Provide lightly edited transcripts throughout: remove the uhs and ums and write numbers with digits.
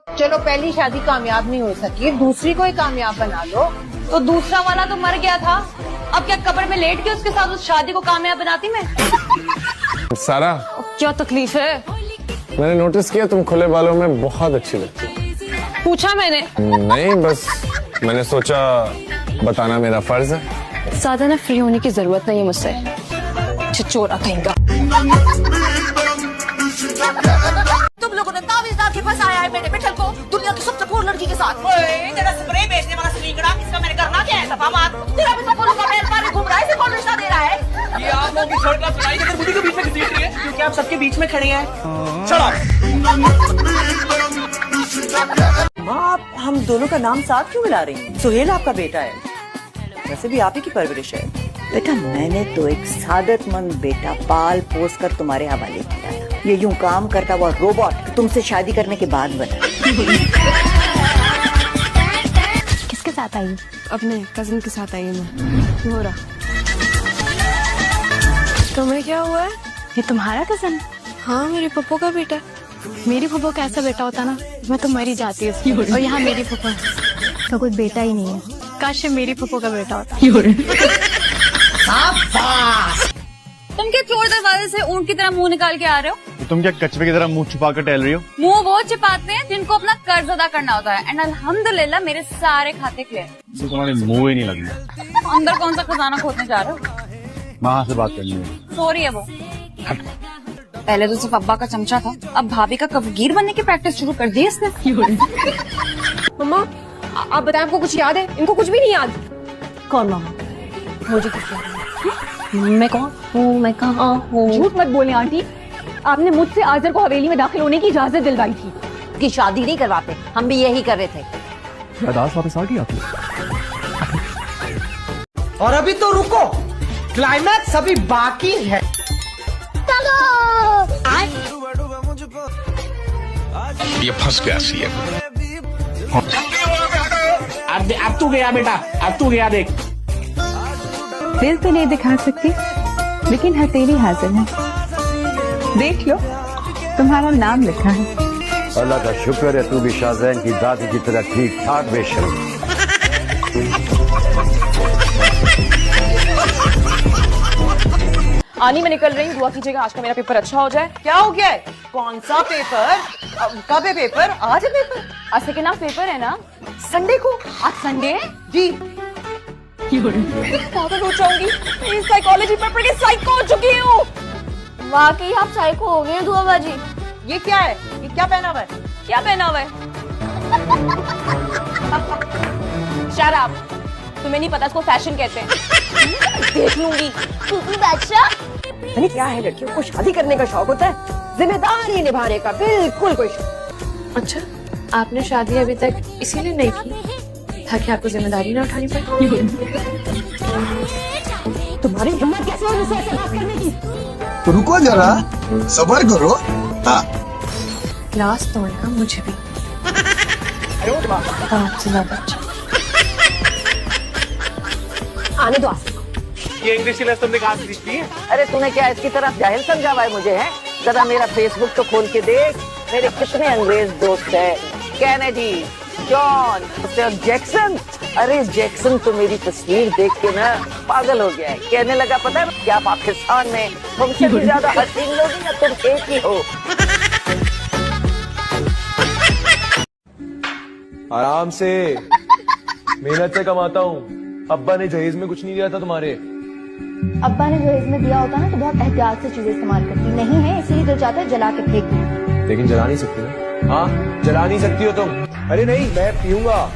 चलो पहली शादी कामयाब नहीं हो सकी, दूसरी को ही कामयाब बना लो। तो दूसरा वाला तो मर गया था, अब क्या कब्र में लेट के उसके साथ उस शादी को कामयाब बनाती मैं? सारा, क्या तकलीफ है? मैंने नोटिस किया तुम खुले बालों में बहुत अच्छी लगती हो। पूछा मैंने? नहीं, बस मैंने सोचा बताना मेरा फर्ज है। ज्यादा ना फ्री होने की जरूरत नहीं है मुझसे, छिछोरा कहेगा। तुम लोगों ने तावीज़दार के पास आया है मेरे बेटल को दुनिया की सबसे पूर्ण लड़की के साथ। तेरा स्प्रे बेचने वाला स्लिंगड़ा, इसका मैंने करना क्या है? सफा मार। तेरा भी सब का बैल पानी घूम रहा है, इसे कौन रिश्ता दे रहा है? ये आप लोगों की थर्ड क्लास लड़ाई के बुढ़ी के बीच में घसीट रही है क्योंकि आप सबके बीच में खड़े हैं। चलो माँ, हम दोनों का नाम साथ क्यों मिला रही हैं? सुहेल आपका बेटा है, वैसे भी आप ही की परवरिश है। बेटा, मैंने तो एक सादतमंद बेटा पाल पोस कर तुम्हारे हवाले किया था। ये यूं काम करता हुआ रोबोट तुमसे शादी करने के बाद बना। किसके साथ आई? अपने कजिन के साथ आई मैं। हो रहा तुम्हें क्या हुआ है? ये तुम्हारा कजिन? हाँ, मेरे पप्पो का बेटा। मेरी फूफो का ऐसा बेटा होता ना, मैं तो मर ही जाती उसकी। और यहाँ मेरी फूफो का कोई बेटा ही नहीं है। काश मेरी फूफो का बेटा होता। तुम क्या चोर दरवाजे से ऊंट की तरह मुंह निकाल के आ रहे हो? तुम क्या कचरे की तरह मुंह छुपा कर टहल रही हो? मुंह वो छिपाते हैं जिनको अपना कर्ज अदा करना होता है। एंड अल्हम्दुलिल्लाह मेरे सारे खाते क्लियर। तुम्हारे मुंह ही नहीं लग रहा। अंदर कौन सा खजाना खोदने जा रहे हो? माँ से बात करनी है। सॉरी है वो। पहले तो सिर्फ अब्बा का चमचा था, अब भाभी का कफगीर बनने की प्रैक्टिस शुरू कर दी इसने। मम्मा, आप बताएं, आपको कुछ याद है? इनको कुछ भी नहीं याद। कौन मामा? मुझे कुछ याद नहीं। मैं कौन हूँ? मैं कहाँ हूँ? झूठ मत बोलें आंटी, आपने मुझसे आजर को हवेली में दाखिल होने की इजाजत दिलवाई थी। की शादी नहीं करवाते, हम भी यही कर रहे थे। यादाश्त वापस आ गई आपकी? और अभी तो रुको, क्लाइमैक्स अभी बाकी है। ये फंस गया सी है। अब तू गया बेटा, अब तू गया। देख, दिल तो नहीं दिखा सकती, लेकिन हथेली हाजिर है। देख लो, तुम्हारा नाम लिखा है। अल्लाह का शुक्र है तू भी शाहजैन की दादी की तरह ठीक ठाक बेशर्म। आनी मैं निकल रही हूँ, दुआ कीजिएगा आज का मेरा पेपर अच्छा हो जाए। क्या हो गया है? कौन सा पेपर? कब है पेपर? आज है पेपर? आज सेकेंड हाफ पेपर है ना? संडे को? आज संडे है जी। पागल हो जाऊंगी, इस साइकोलॉजी पेपर की साइको हो चुकी हूँ। वाकई आप साइको हो गए दुआ बाजी। ये क्या है? ये क्या पहना हुआ है? क्या पहना हुआ है? शराब, तुम्हें नहीं पता इसको फैशन कहते हैं। देख लूंगी। बादशाह, अरे क्या है, लड़कियों को शादी करने का शौक होता है, जिम्मेदारी निभाने का बिल्कुल कोई शौक। अच्छा, आपने शादी अभी तक इसीलिए नहीं की ताकि आपको जिम्मेदारी ना उठानी पड़े? तुम्हारी हिम्मत कैसे हुई मुझसे ऐसे बात करने की? तो रुको जरा, सब्र करो। हाँ, क्लास तोड़ना मुझे भी आपसे ज्यादा अच्छा। आने दो आसिफ। ये इंग्लिश की लेसन तुमने कहाँ से सीखी है? अरे तूने क्या इसकी तरफ जाहिल समझा हुआ है मुझे? है जरा मेरा फेसबुक तो खोल के देख, मेरे कितने अंग्रेज दोस्त हैं। Kennedy, John, Jackson. अरे जैक्सन तो मेरी तस्वीर देख के ना पागल हो गया है, कहने लगा पता है क्या पाकिस्तान में तुमसे भी ज्यादा हसीन लोग हैं, तुम एक ही हो। आराम से, मेहनत से कमाता हूँ। अब्बा ने जहेज में कुछ नहीं दिया था तुम्हारे। अब्बा ने जहेज में दिया होता ना तो बहुत एहतियात से चीजें इस्तेमाल करती, नहीं है इसलिए दिल चाहता है जला के फेंक दूं। लेकिन जला नहीं सकती ना? हाँ, जला नहीं सकती हो तुम। अरे नहीं, मैं पीऊंगा।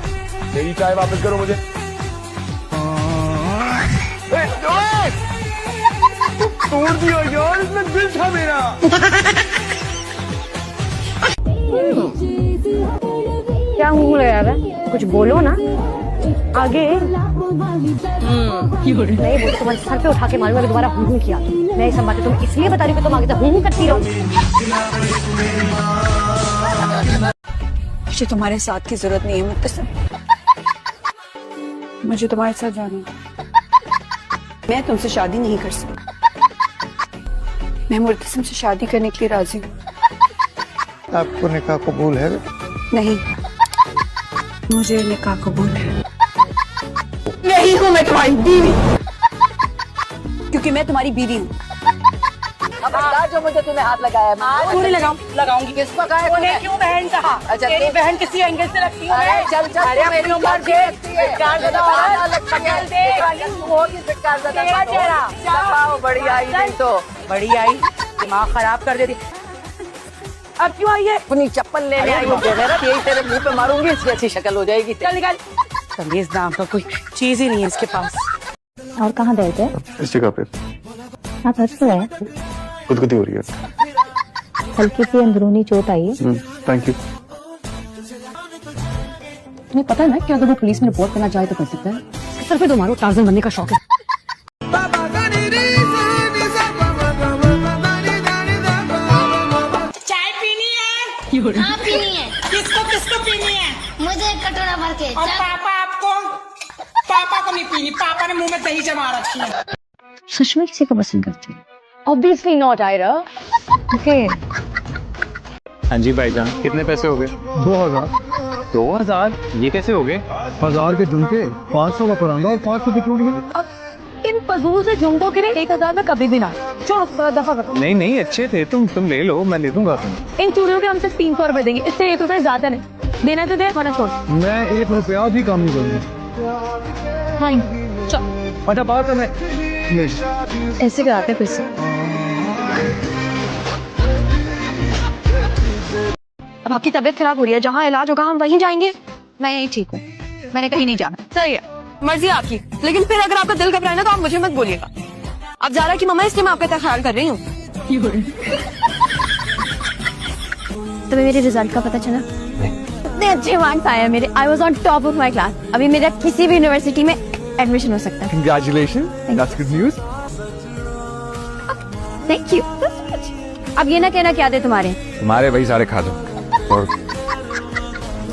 मेरी चाय वापस करो मुझे। तोड़ दिया यार, इसमें दिल था मेरा। क्या मुंह लगा रहा है? कुछ बोलो ना आगे। नहीं, वो तुम्हारे सर पे उठा के मारूंगा दोबारा हूँ किया। मैं ये सब बातें तुम इसलिए बता रही हूँ कि तुम आगे तक हूँ करती रहो। मुझे तुम्हारे साथ की जरूरत नहीं है मुत्तसिम, मुझे तुम्हारे साथ जाना है। मैं तुमसे शादी नहीं कर सकती। मैं मुर्तसिम से शादी करने के लिए राजी हूँ। आपको निकाह कबूल है? नहीं, मुझे निकाह कबूल है। यही हूँ मैं तुम्हारी बीवी, क्योंकि मैं तुम्हारी बीवी हूँ। खबरदार जो मुझे तूने हाथ लगाया है। क्यों नहीं लगाऊंगी? किसको कहा है तूने? क्यों बहन कहा? अच्छा, तेरी बहन किसी एंगल से लगती है? अरे चल चल, अरे तू मेरी उम्र की लगती है। तू होगी फिटकार ज़्यादा। तेरा चेहरा। दबाओ, बड़ी आई नहीं तो बड़ी आई, दिमाग खराब कर देती। अब क्यों आई है? अपनी चप्पल लेने आई हूँ। यही तेरे मुंह पे मारूंगी, इसकी अच्छी शक्ल हो जाएगी। चल निकाल। तमीज नाम का कोई चीज ही नहीं है इसके पास। और कहाँ गए थे? इस जगह पे आप हंस रहे हैं? खुदकुदी हो रही है। हल्की सी अंदरूनी चोट आई है। Thank you. तुम्हें पता है ना कि अगर वो पुलिस में रिपोर्ट करना चाहे तो कर सकता है। सर पे तुम्हारा टार्जन बनने का शौक है। चाय पीनी है? हाँ पीनी है। किसको किसको पीनी है? मुझे एक कटोरा भर के। और पापा आपको? पापा को नहीं पीनी, पापा ने मुंह में दही जमा रखी है। सच में किसी को पसंद करती है? Obviously not, Ira. Okay. हाँ जी भाईजान, कितने पैसे हो गए? 2000। 2000? ये कैसे हो गए? 1000 के झुमके, 500 का परांदा और 500 की चूड़ियां। अब इन फजूल से झुमकों के लिए 1000 में कभी भी ना। चलो दफा करो। नहीं नहीं, अच्छे थे। तुम ले लो, मैं ले दूंगा। इन चूड़ियों के हम सिर्फ 300 रुपए देंगे, इससे 1 रुपए ज्यादा नहीं देना। तो दे, वरना छोड़। मैं 1 रुपया भी कम नहीं करूंगा। हाँ चल। अच्छा बात है, मैं ऐसे कराते फिर से। अब आपकी तबीयत खराब हो रही है, जहाँ इलाज होगा हम वहीं जाएंगे। मैं यही ठीक हूँ, मैंने कहीं नहीं जाना। सही है, मर्जी आपकी। लेकिन फिर अगर आपका दिल घबराए ना तो आप मुझे मत बोलिएगा। आप ज़ारा की मम्मा, इसलिए मैं आपका इतना ख्याल कर रही हूँ। तुम्हें मेरे रिजल्ट का पता चला? इतने अच्छे मार्क्स आए हैं मेरे। I was on top of my class. अभी मेरा किसी भी यूनिवर्सिटी में एडमिशन हो सकता है। Congratulations. That's good news. Thank you. अब ये ना कहना क्या दे तुम्हारे। तुम्हारे वही सारे खा दो। और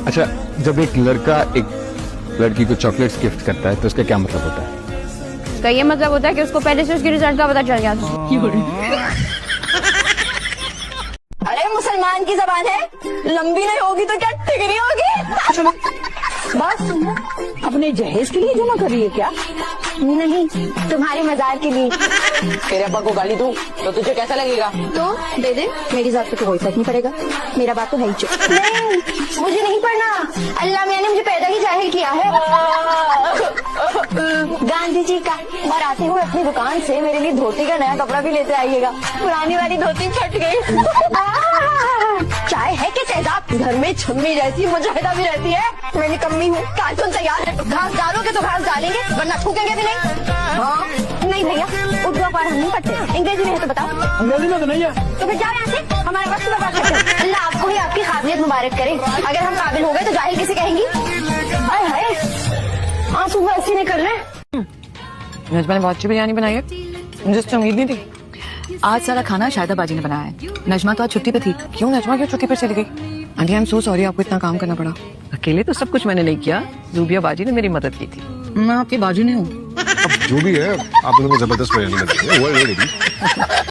अच्छा, जब एक लड़का एक लड़की को चॉकलेट्स गिफ्ट करता है तो उसका क्या मतलब होता है? उसका ये मतलब होता है कि उसको पहले से उसके रिजल्ट का पता चल गया था। अरे मुसलमान की जबान है, लंबी नहीं होगी तो क्या टिकरी होगी? बात सुनो, अपने जहेज के लिए जमा कर रही है क्या? नहीं, तुम्हारे मजार के लिए। तेरे अब्बा को गाली दूं तो तुझे कैसा लगेगा? तो दे दे, मेरी जात पे तो कोई फर्क नहीं पड़ेगा। मेरा बात तो है ही चुप। नहीं, मुझे नहीं पढ़ना। अल्लाह मियां ने मुझे पैदा ही जाहिल किया है। गांधी जी का। और आते हुए अपनी दुकान से मेरे लिए धोती का नया कपड़ा भी लेते आइएगा। पुरानी वाली धोती फट गई। चाय है कि तेजाब? घर में छम्मी जैसी मुजाहिदा भी रहती है। मैं निकम्मी हूँ। कार्टून तैयार है, घास डालोगे तो घास डालेंगे, वरना थूकेंगे भी नहीं। हाँ नहीं भैया, उर्दू पार हम नहीं पढ़ते। अंग्रेजी में है तो बताओ। अंग्रेजी में तो नहीं है। तो फिर जाओ यहाँ से, हमारे वक्त बर्बाद करते हो। अल्लाह आपको ही आपकी काबिलियत मुबारक करे। अगर हम काबिल हो गए तो जाहिल किसे कहेंगी? आए हाय, आंसू ऐसे नहीं कर रहे। नजमा ने बहुत अच्छी बिरयानी बनाई है, मुझे इससे उम्मीद नहीं थी। आज सारा खाना शायदा बाजी ने बनाया है। नजमा तो आज छुट्टी पे थी। क्यों नजमा क्यों छुट्टी पर चली गई? Aunty I am so sorry, आपको इतना काम करना पड़ा। अकेले तो सब कुछ मैंने नहीं किया, जूबिया बाजी ने मेरी मदद की थी। मैं आपकी बाजू नहीं हूँ। अब जो भी है, आप दोनों को जबरदस्त बिरयानी लगी है।